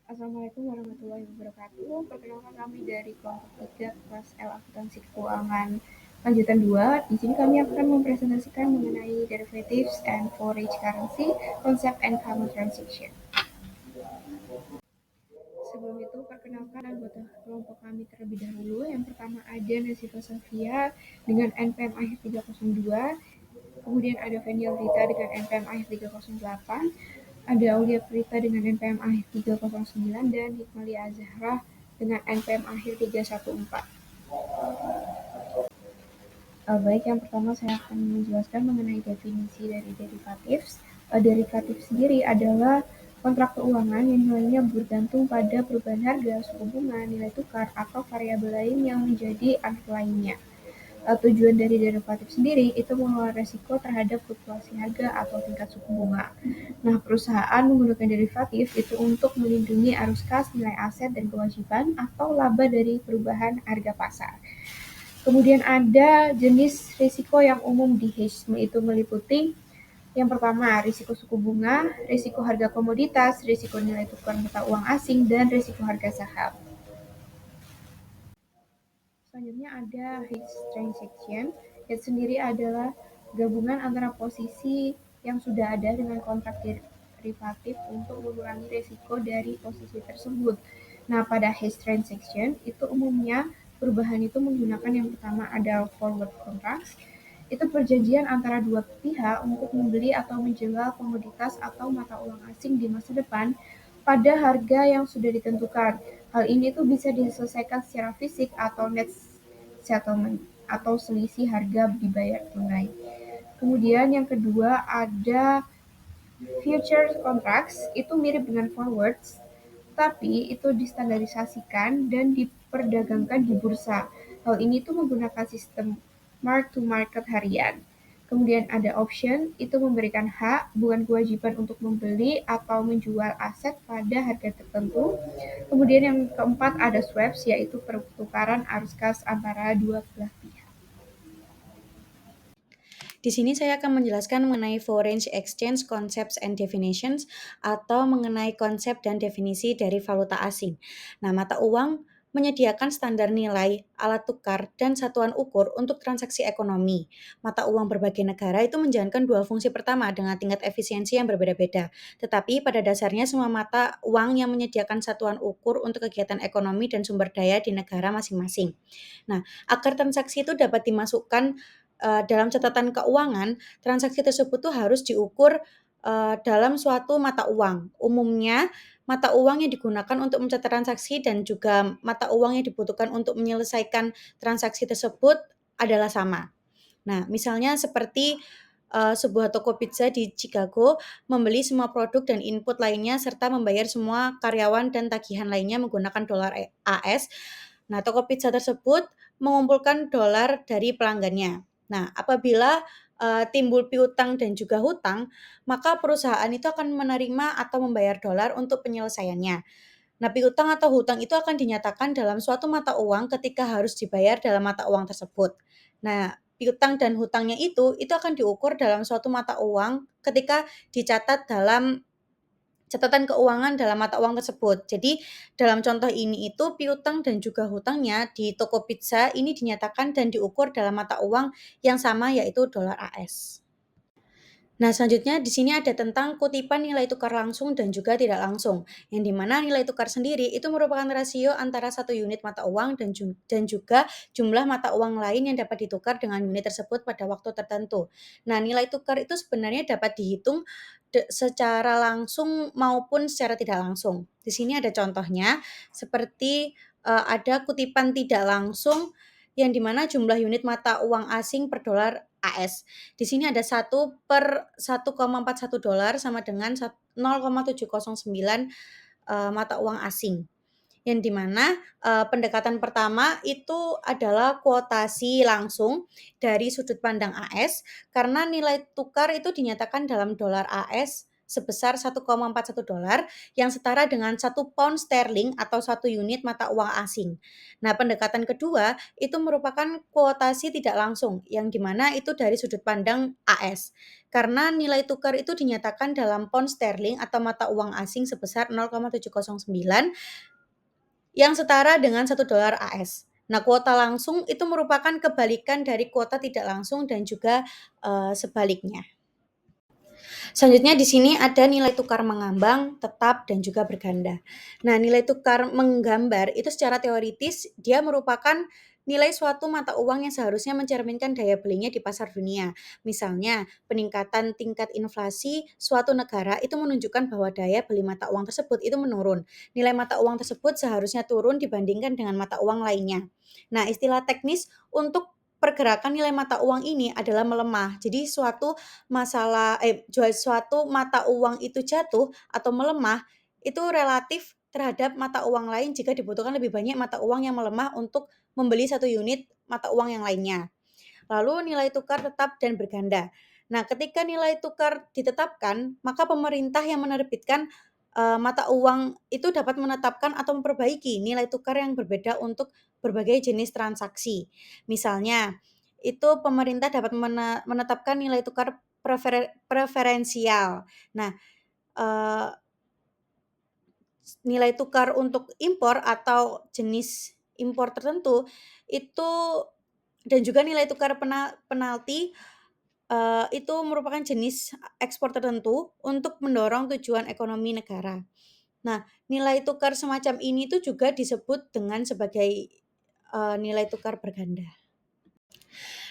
Assalamualaikum warahmatullahi wabarakatuh. Perkenalkan kami dari kelompok 3 kelas L Akuntansi Keuangan lanjutan 2. Di sini kami akan mempresentasikan mengenai derivatives and foreign currency, concept and common transaction. Sebelum itu, perkenalkan anggota kelompok kami terlebih dahulu. Yang pertama ada Nasifa Safia dengan NPM akhir 302, kemudian ada Feniel Rita dengan NPM akhir 308, ada Aulia Prita dengan NPM akhir 309, dan Hikmalia Azahra dengan NPM akhir 314. Baik, yang pertama saya akan menjelaskan mengenai definisi dari derivatives. Derivatif sendiri adalah kontrak keuangan yang nilainya bergantung pada perubahan harga, suku bunga, nilai tukar, atau variabel lain yang menjadi anak lainnya. Tujuan dari derivatif sendiri itu mengelola resiko terhadap fluktuasi harga atau tingkat suku bunga. Nah, perusahaan menggunakan derivatif itu untuk melindungi arus kas, nilai aset, dan kewajiban atau laba dari perubahan harga pasar. Kemudian ada jenis risiko yang umum di hedge, itu meliputi yang pertama, risiko suku bunga, risiko harga komoditas, risiko nilai tukar mata uang asing, dan risiko harga saham. Selanjutnya ada hedge transaction. Hedge sendiri adalah gabungan antara posisi yang sudah ada dengan kontrak derivatif untuk mengurangi risiko dari posisi tersebut. Nah, pada hedge transaction itu umumnya perubahan itu menggunakan yang pertama ada forward contracts. Itu perjanjian antara dua pihak untuk membeli atau menjual komoditas atau mata uang asing di masa depan pada harga yang sudah ditentukan. Hal ini tuh bisa diselesaikan secara fisik atau net settlement atau selisih harga dibayar tunai. Kemudian yang kedua ada future contracts, itu mirip dengan forwards, tapi itu distandarisasikan dan diperdagangkan di bursa. Hal ini tuh menggunakan sistem mark to market harian. Kemudian ada option, itu memberikan hak, bukan kewajiban untuk membeli atau menjual aset pada harga tertentu. Kemudian yang keempat ada swaps, yaitu pertukaran arus kas antara dua belah pihak. Di sini saya akan menjelaskan mengenai foreign exchange concepts and definitions atau mengenai konsep dan definisi dari valuta asing. Nah, mata uang menyediakan standar nilai, alat tukar, dan satuan ukur untuk transaksi ekonomi. Mata uang berbagai negara itu menjalankan dua fungsi pertama dengan tingkat efisiensi yang berbeda-beda. Tetapi pada dasarnya semua mata uang yang menyediakan satuan ukur untuk kegiatan ekonomi dan sumber daya di negara masing-masing. Nah, agar transaksi itu dapat dimasukkan dalam catatan keuangan, transaksi tersebut tuh harus diukur dalam suatu mata uang. Umumnya, mata uang yang digunakan untuk mencatat transaksi dan juga mata uang yang dibutuhkan untuk menyelesaikan transaksi tersebut adalah sama. Nah, misalnya seperti sebuah toko pizza di Chicago membeli semua produk dan input lainnya serta membayar semua karyawan dan tagihan lainnya menggunakan dolar AS. Nah, toko pizza tersebut mengumpulkan dolar dari pelanggannya. Nah, apabila timbul piutang dan juga hutang, maka perusahaan itu akan menerima atau membayar dolar untuk penyelesaiannya. Nah, piutang atau hutang itu akan dinyatakan dalam suatu mata uang ketika harus dibayar dalam mata uang tersebut. Nah, piutang dan hutangnya itu akan diukur dalam suatu mata uang ketika dicatat dalam catatan keuangan dalam mata uang tersebut. Jadi, dalam contoh ini itu piutang dan juga hutangnya di toko pizza ini dinyatakan dan diukur dalam mata uang yang sama yaitu dolar AS. Nah, selanjutnya di sini ada tentang kutipan nilai tukar langsung dan juga tidak langsung, yang di mana nilai tukar sendiri itu merupakan rasio antara satu unit mata uang dan juga jumlah mata uang lain yang dapat ditukar dengan unit tersebut pada waktu tertentu. Nah, nilai tukar itu sebenarnya dapat dihitung secara langsung maupun secara tidak langsung. Di sini ada contohnya, seperti ada kutipan tidak langsung yang di mana jumlah unit mata uang asing per dolar AS. Di sini ada 1/1,41 dolar sama dengan 0,709 mata uang asing. Yang di mana pendekatan pertama itu adalah kuotasi langsung dari sudut pandang AS karena nilai tukar itu dinyatakan dalam dolar AS sebesar 1,41 dolar yang setara dengan 1 pound sterling atau 1 unit mata uang asing. Nah, pendekatan kedua itu merupakan kuotasi tidak langsung yang dimana itu dari sudut pandang AS. Karena nilai tukar itu dinyatakan dalam pound sterling atau mata uang asing sebesar 0,709 yang setara dengan 1 dolar AS. Nah, kuota langsung itu merupakan kebalikan dari kuota tidak langsung dan juga sebaliknya. Selanjutnya di sini ada nilai tukar mengambang, tetap, dan juga berganda. Nah, nilai tukar menggambar itu secara teoritis dia merupakan nilai suatu mata uang yang seharusnya mencerminkan daya belinya di pasar dunia. Misalnya, peningkatan tingkat inflasi suatu negara itu menunjukkan bahwa daya beli mata uang tersebut itu menurun. Nilai mata uang tersebut seharusnya turun dibandingkan dengan mata uang lainnya. Nah, istilah teknis untuk pergerakan nilai mata uang ini adalah melemah. Jadi suatu mata uang itu jatuh atau melemah itu relatif terhadap mata uang lain jika dibutuhkan lebih banyak mata uang yang melemah untuk membeli satu unit mata uang yang lainnya. Lalu nilai tukar tetap dan berganda. Nah, ketika nilai tukar ditetapkan, maka pemerintah yang menerbitkan mata uang itu dapat menetapkan atau memperbaiki nilai tukar yang berbeda untuk berbagai jenis transaksi. Misalnya, itu pemerintah dapat menetapkan nilai tukar preferensial. Nah, eee, nilai tukar untuk impor atau jenis impor tertentu itu dan juga nilai tukar penalti, itu merupakan jenis ekspor tertentu untuk mendorong tujuan ekonomi negara. Nah, nilai tukar semacam ini tuh juga disebut dengan sebagai, nilai tukar berganda.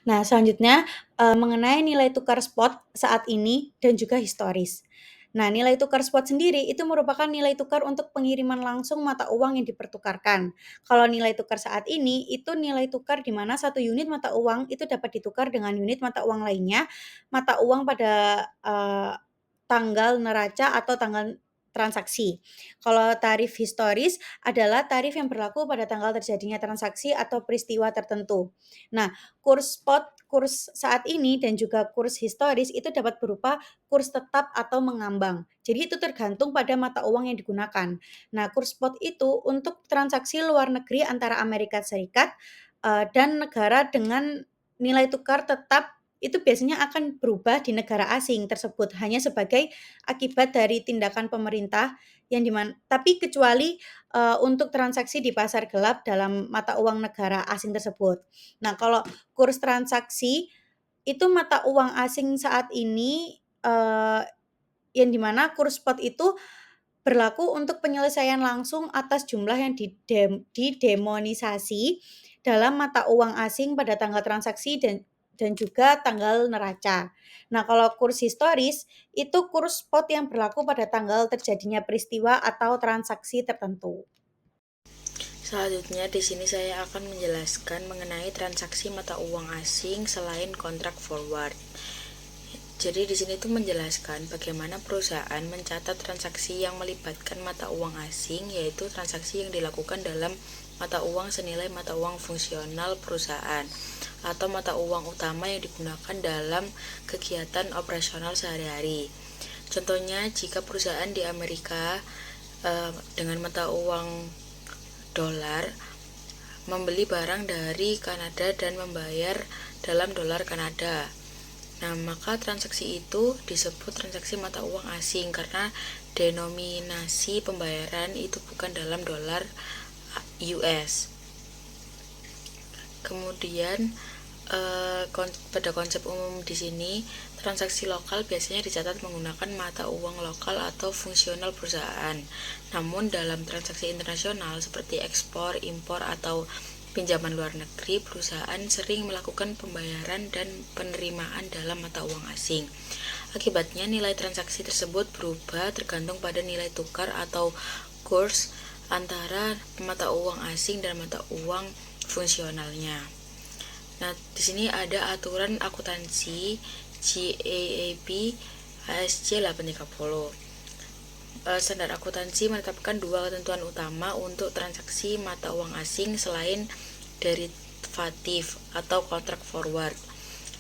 Nah, selanjutnya, mengenai nilai tukar spot saat ini dan juga historis. Nah, nilai tukar spot sendiri itu merupakan nilai tukar untuk pengiriman langsung mata uang yang dipertukarkan. Kalau nilai tukar saat ini, itu nilai tukar di mana satu unit mata uang itu dapat ditukar dengan unit mata uang lainnya, mata uang pada, tanggal neraca atau tanggal transaksi. Kalau tarif historis adalah tarif yang berlaku pada tanggal terjadinya transaksi atau peristiwa tertentu. Nah, kurs spot, kurs saat ini dan juga kurs historis itu dapat berupa kurs tetap atau mengambang. Jadi itu tergantung pada mata uang yang digunakan. Nah, kurs spot itu untuk transaksi luar negeri antara Amerika Serikat, dan negara dengan nilai tukar tetap itu biasanya akan berubah di negara asing tersebut hanya sebagai akibat dari tindakan pemerintah yang tapi kecuali, untuk transaksi di pasar gelap dalam mata uang negara asing tersebut. Nah, kalau kurs transaksi itu mata uang asing saat ini, yang di mana kurs spot itu berlaku untuk penyelesaian langsung atas jumlah yang didemonisasi dalam mata uang asing pada tanggal transaksi dan juga tanggal neraca. Nah, kalau kurs historis itu kurs spot yang berlaku pada tanggal terjadinya peristiwa atau transaksi tertentu. Selanjutnya di sini saya akan menjelaskan mengenai transaksi mata uang asing selain kontrak forward. Jadi di sini tuh menjelaskan bagaimana perusahaan mencatat transaksi yang melibatkan mata uang asing, yaitu transaksi yang dilakukan dalam mata uang senilai mata uang fungsional perusahaan atau mata uang utama yang digunakan dalam kegiatan operasional sehari-hari. Contohnya jika perusahaan di Amerika dengan mata uang dolar membeli barang dari Kanada dan membayar dalam dolar Kanada. Nah, maka transaksi itu disebut transaksi mata uang asing karena denominasi pembayaran itu bukan dalam dolar US. Kemudian pada konsep umum di sini, transaksi lokal biasanya dicatat menggunakan mata uang lokal atau fungsional perusahaan. Namun dalam transaksi internasional seperti ekspor, impor, atau pinjaman luar negeri, perusahaan sering melakukan pembayaran dan penerimaan dalam mata uang asing. Akibatnya nilai transaksi tersebut berubah tergantung pada nilai tukar atau kurs antara mata uang asing dan mata uang fungsionalnya. Nah, di sini ada aturan akuntansi GAAP ASC 830. Standar akuntansi menetapkan dua ketentuan utama untuk transaksi mata uang asing selain derivatif atau kontrak forward.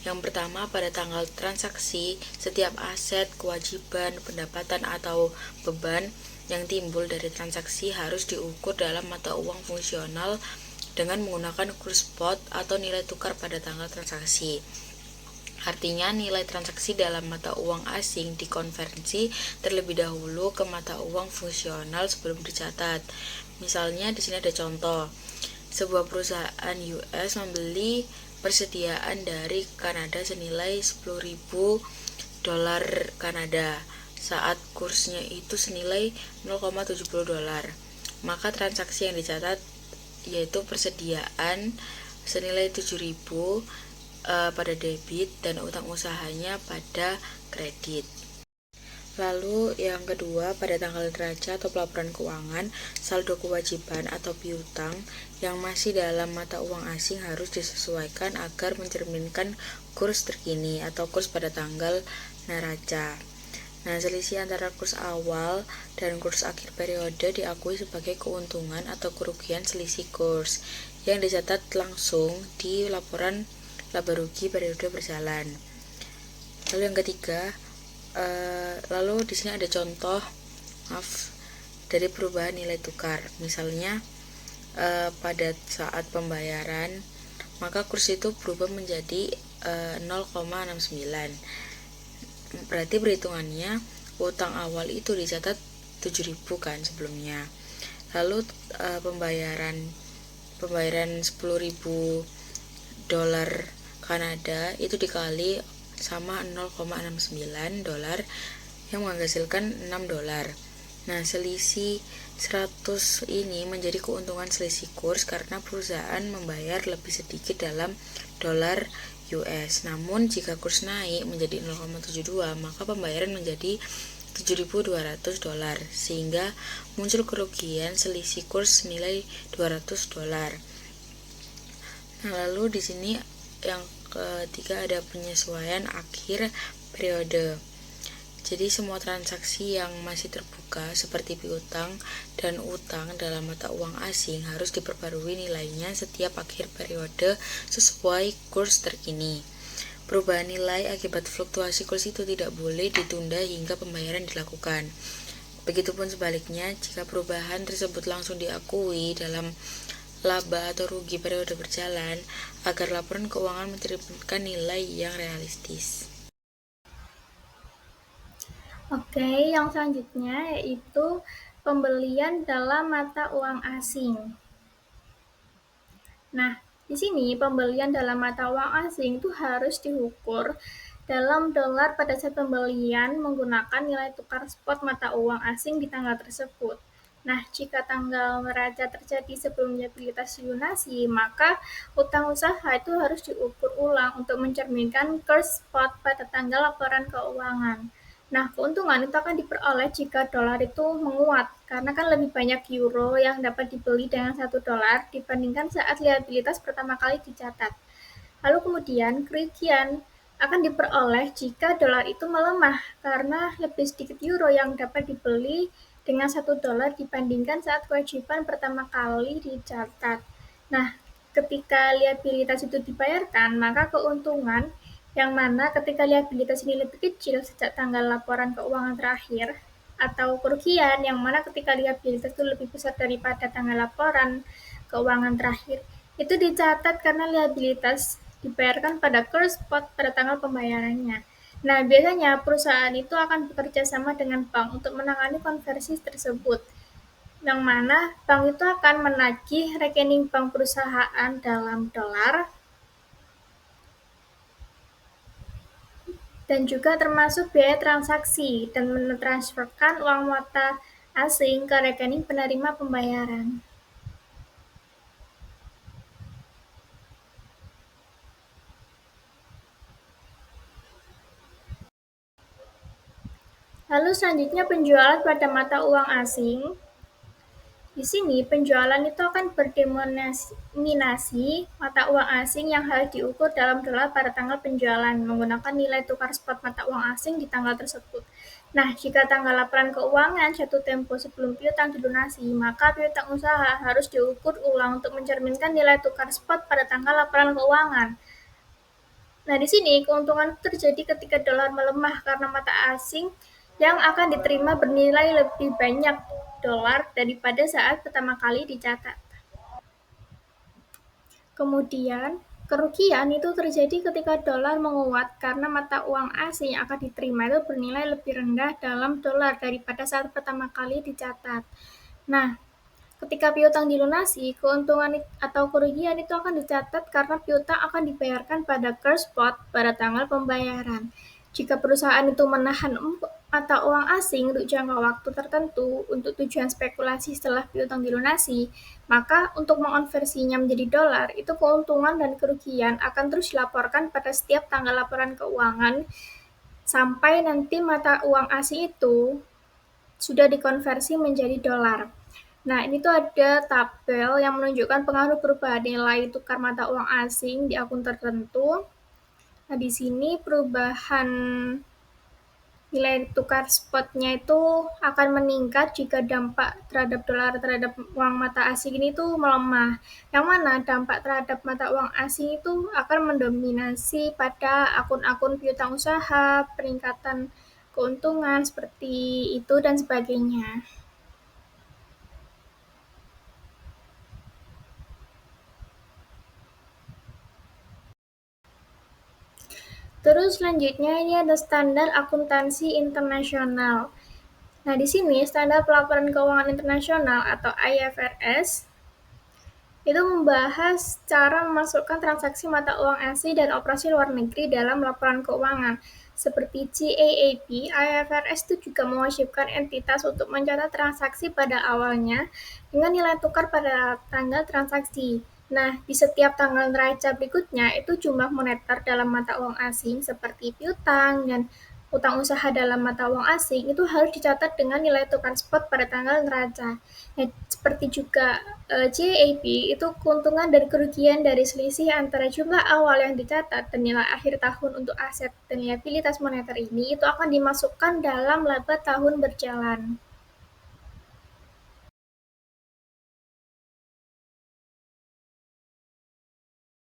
Yang pertama, pada tanggal transaksi, setiap aset, kewajiban, pendapatan, atau beban yang timbul dari transaksi harus diukur dalam mata uang fungsional dengan menggunakan kurs spot atau nilai tukar pada tanggal transaksi. Artinya, nilai transaksi dalam mata uang asing dikonversi terlebih dahulu ke mata uang fungsional sebelum dicatat. Misalnya, di sini ada contoh. Sebuah perusahaan US membeli persediaan dari Kanada senilai 10.000 dolar Kanada saat kursnya itu senilai 0,70 dolar. Maka transaksi yang dicatat yaitu persediaan senilai 7.000 pada debit dan utang usahanya pada kredit. Lalu yang kedua, pada tanggal neraca atau pelaporan keuangan, saldo kewajiban atau piutang yang masih dalam mata uang asing harus disesuaikan agar mencerminkan kurs terkini atau kurs pada tanggal neraca. Nah, selisih antara kurs awal dan kurs akhir periode diakui sebagai keuntungan atau kerugian selisih kurs yang dicatat langsung di laporan laba rugi periode berjalan. Lalu yang ketiga, lalu di sini ada contoh dari perubahan nilai tukar. Misalnya pada saat pembayaran maka kurs itu berubah menjadi 0,69. Berarti perhitungannya utang awal itu dicatat 7.000 kan sebelumnya. Lalu pembayaran 10.000 dolar Kanada itu dikali sama 0,69 dolar yang menghasilkan 6 dolar. Nah, selisih 100 ini menjadi keuntungan selisih kurs karena perusahaan membayar lebih sedikit dalam dolar US. Namun jika kurs naik menjadi 0,72, maka pembayaran menjadi 7.200 dolar sehingga muncul kerugian selisih kurs nilai 200 dolar. Nah, lalu di sini yang ketiga ada penyesuaian akhir periode. Jadi semua transaksi yang masih terbuka seperti piutang dan utang dalam mata uang asing harus diperbarui nilainya setiap akhir periode sesuai kurs terkini. Perubahan nilai akibat fluktuasi kurs itu tidak boleh ditunda hingga pembayaran dilakukan. Begitupun sebaliknya, jika perubahan tersebut langsung diakui dalam laba atau rugi periode berjalan agar laporan keuangan mencerminkan nilai yang realistis. Oke, yang selanjutnya yaitu pembelian dalam mata uang asing. Nah, di sini pembelian dalam mata uang asing itu harus diukur dalam dolar pada saat pembelian menggunakan nilai tukar spot mata uang asing di tanggal tersebut. Nah, jika tanggal neraca terjadi sebelum liabilitas dilunasi, maka utang usaha itu harus diukur ulang untuk mencerminkan kurs spot pada tanggal laporan keuangan. Nah, keuntungan itu akan diperoleh jika dolar itu menguat, karena kan lebih banyak euro yang dapat dibeli dengan $1 dibandingkan saat liabilitas pertama kali dicatat. Lalu kemudian kerugian akan diperoleh jika dolar itu melemah karena lebih sedikit euro yang dapat dibeli dengan $1 dibandingkan saat kewajiban pertama kali dicatat. Nah, ketika liabilitas itu dibayarkan, maka keuntungan yang mana ketika liabilitas ini lebih kecil sejak tanggal laporan keuangan terakhir, atau kerugian yang mana ketika liabilitas itu lebih besar daripada tanggal laporan keuangan terakhir, itu dicatat karena liabilitas dibayarkan pada kurs spot pada tanggal pembayarannya. Nah, biasanya perusahaan itu akan bekerja sama dengan bank untuk menangani konversi tersebut, yang mana bank itu akan menagih rekening bank perusahaan dalam dolar dan juga termasuk biaya transaksi dan mentransferkan uang mata asing ke rekening penerima pembayaran. Lalu selanjutnya penjualan pada mata uang asing. Di sini penjualan itu akan berdominasi mata uang asing yang harus diukur dalam dolar pada tanggal penjualan menggunakan nilai tukar spot mata uang asing di tanggal tersebut. Nah, jika tanggal laporan keuangan jatuh tempo sebelum piutang dilunasi, maka piutang usaha harus diukur ulang untuk mencerminkan nilai tukar spot pada tanggal laporan keuangan. Nah, di sini keuntungan terjadi ketika dolar melemah karena mata asing yang akan diterima bernilai lebih banyak dolar daripada saat pertama kali dicatat. Kemudian, kerugian itu terjadi ketika dolar menguat karena mata uang asing yang akan diterima itu bernilai lebih rendah dalam dolar daripada saat pertama kali dicatat. Nah, ketika piutang dilunasi, keuntungan atau kerugian itu akan dicatat karena piutang akan dibayarkan pada cash spot pada tanggal pembayaran. Jika perusahaan itu menahan mata uang asing untuk jangka waktu tertentu untuk tujuan spekulasi setelah piutang dilunasi, maka untuk mengonversinya menjadi dolar, itu keuntungan dan kerugian akan terus dilaporkan pada setiap tanggal laporan keuangan sampai nanti mata uang asing itu sudah dikonversi menjadi dolar. Nah, ini tuh ada tabel yang menunjukkan pengaruh perubahan nilai tukar mata uang asing di akun tertentu. Nah, di sini perubahan nilai tukar spotnya itu akan meningkat jika dampak terhadap dolar terhadap uang mata asing ini tuh melemah. Yang mana dampak terhadap mata uang asing itu akan mendominasi pada akun-akun piutang usaha, peningkatan keuntungan seperti itu dan sebagainya. Terus selanjutnya ini ada standar akuntansi internasional. Nah, di sini standar pelaporan keuangan internasional atau IFRS itu membahas cara memasukkan transaksi mata uang asing dan operasi luar negeri dalam laporan keuangan. Seperti GAAP, IFRS itu juga mewajibkan entitas untuk mencatat transaksi pada awalnya dengan nilai tukar pada tanggal transaksi. Nah, di setiap tanggal neraca berikutnya itu jumlah moneter dalam mata uang asing seperti piutang dan utang usaha dalam mata uang asing itu harus dicatat dengan nilai tukar spot pada tanggal neraca. Nah, seperti juga GAAP itu keuntungan dan kerugian dari selisih antara jumlah awal yang dicatat dan nilai akhir tahun untuk aset dan liabilitas moneter ini itu akan dimasukkan dalam laba tahun berjalan.